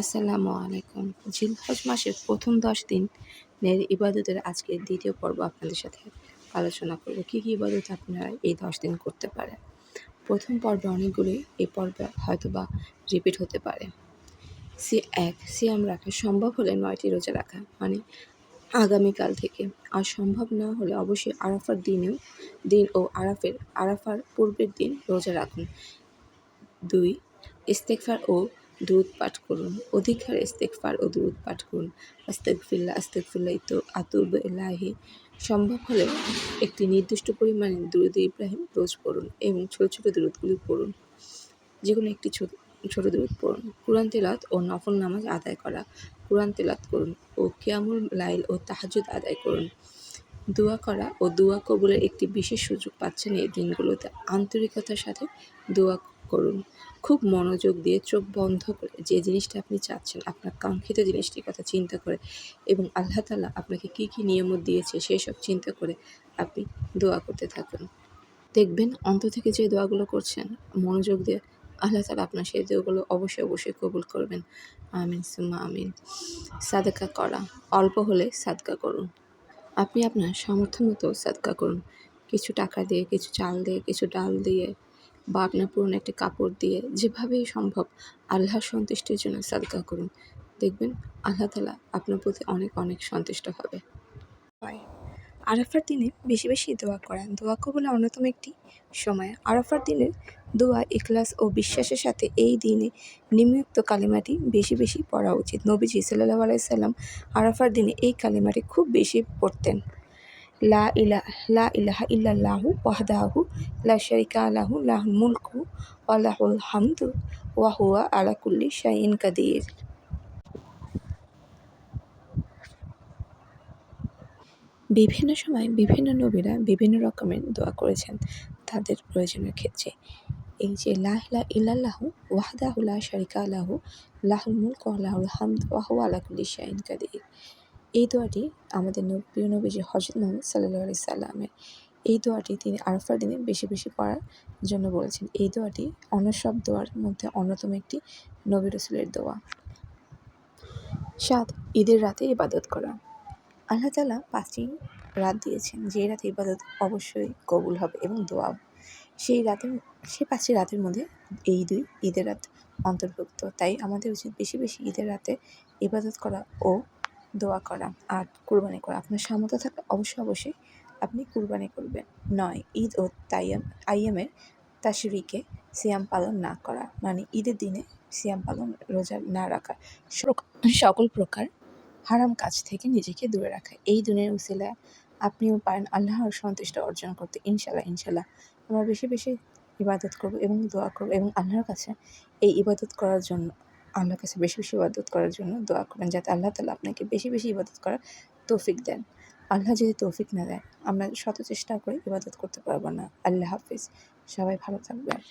আসসালামু আলাইকুম। জিলহজ মাসের প্রথম ১০ দিনের ইবাদতের আজকের দ্বিতীয় পর্ব আপনাদের সাথে আলোচনা করব। কী কী ইবাদত আপনারা এই ১০ দিন করতে পারেন। প্রথম পর্বে অনেকগুলি, এই পর্বে হয়তোবা রিপিট হতে পারে। ১. সিয়াম রাখা, সম্ভব হলে ৯টি রোজা রাখা, মানে আগামীকাল থেকে। আর সম্ভব না হলে অবশ্যই আরাফার দিন ও আরাফার পূর্বের দিন রোজা রাখুন। ২. ইস্তেগফার ও দুরূদ পাঠ করুন। অধিক হারে ইস্তেগফার ও দুরূদ পাঠ করুন। আস্তাগফিরুল্লাহ, আস্তাগফিরুল্লাহ, আতুবু ইলাইহি। সম্ভব হলে একটি নির্দিষ্ট পরিমাণে দুরূদে ইব্রাহিম রোজ পড়ুন এবং ছোট ছোট দুরূদগুলি পড়ুন। যেকোনো একটি ছোট দুরূদ পড়ুন। কুরআন তিলাওয়াত ও নফল নামাজ আদায় করা। কুরআন তিলাওয়াত করুন ও কিয়ামুল লাইল ও তাহাজ্জুদ আদায় করুন। দোয়া করা ও দোয়া কবুলের একটি বিশেষ সুযোগ পাচ্ছেন এই দিনগুলোতে। আন্তরিকতার সাথে দোয়া করুন। খুব মনোযোগ দিয়ে চোখ বন্ধ করে যে জিনিসটা আপনি চাচ্ছেন, আপনার কাঙ্ক্ষিত জিনিসটির কথা চিন্তা করে এবং আল্লাহ তাআলা আপনাকে কী কী নিয়ামত দিয়েছে সেসব চিন্তা করে আপনি দোয়া করতে থাকুন। দেখবেন অন্তর থেকে যে দোয়াগুলো করছেন মনোযোগ দিয়ে, আল্লাহ তাআলা আপনার সেই দোয়াগুলো অবশ্যই কবুল করবেন। আমিন সুম্মা আমিন। সাদাকা করা, অল্প হলে সাদকা করুন। আপনি আপনার সামর্থ্য মতো সাদকা করুন। কিছু টাকা দিয়ে, কিছু চাল দিয়ে, কিছু ডাল দিয়ে বা আপনার পুরনো একটি কাপড় দিয়ে, যেভাবেই সম্ভব আল্লাহর সন্তুষ্টির জন্য সাদকা করুন। দেখবেন আল্লাহ তাআলা আপনার প্রতি অনেক সন্তুষ্ট হবে। আরাফার দিনে বেশি দোয়া করা, দোয়া কবুলের অন্যতম একটি সময়। আরাফার দিনের দোয়া ইখলাস ও বিশ্বাসের সাথে এই দিনে নিম্নোক্ত কালিমাটি বেশি পড়া উচিত। নবীজি সাল্লাল্লাহু আলাইহি সাল্লাম আরাফার দিনে এই কালিমাটি খুব বেশি পড়তেন। লা ইলাহা ইল্লাল্লাহু ওয়াহদাহু লা শারিকা লাহু লাহুল মুলকু ওয়া লাহুল হামদু ওয়া হুয়া আলা কুল্লি শাইইন কাদির। বিভিন্ন সময় বিভিন্ন নবীরা বিভিন্ন রকমের দোয়া করেছেন তাদের প্রয়োজনের ক্ষেত্রে। এই যে লা ইলাহা ইল্লাল্লাহু ওয়াহদাহু লা শারিকা লাহু লাহুল মুলকু ওয়া লাহুল হামদু ওয়া হুয়া আলা কুল্লি শাইইন কাদির, এই দোয়াটি আমাদের প্রিয় নবীজি হযরত মুহাম্মদ সাল্লাল্লাহু আলাইহি সাল্লামের। এই দোয়াটি তিনি আরাফার দিনে বেশি পড়ার জন্য বলেছেন। এই দোয়াটি অন্য সব দোয়ার মধ্যে অন্যতম একটি নবী রাসূলের দোয়া। ৭. ঈদের রাতে ইবাদত করা। আল্লাহ তাআলা ৫টি রাত দিয়েছেন, যে রাতে ইবাদত অবশ্যই কবুল হবে এবং দোয়াও। সেই ৫টি রাতের মধ্যে এই ২ ঈদের রাত অন্তর্ভুক্ত। তাই আমাদের উচিত বেশি ঈদের রাতে ইবাদত করা ও দোয়া করা আর কুরবানি করা। আপনার সামর্থ্য থাকলে অবশ্যই আপনি কুরবানি করবেন। ৯. ঈদ ও আইয়ামের তাশরিকে সিয়াম পালন না করা, মানে ঈদের দিনে সিয়াম পালন, রোজা না রাখা, সকল প্রকার হারাম কাজ থেকে নিজেকে দূরে রাখা। এই দিনের উসিলায় আপনিও পারেন আল্লাহর সন্তুষ্টি অর্জন করতে। ইনশাআল্লাহ আমরা বেশি ইবাদত করব এবং দোয়া করব এবং আল্লাহর কাছে এই ইবাদত করার জন্য, আল্লাহর কাছে বেশি ইবাদত করার জন্য দোয়া করবেন, যাতে আল্লাহ তাআলা আপনাকে বেশি ইবাদত করার তৌফিক দেন। আল্লাহ যদি তৌফিক না দেয় আমরা শত চেষ্টা করে ইবাদত করতে পারবো না। আল্লাহ হাফিজ। সবাই ভালো থাকবেন।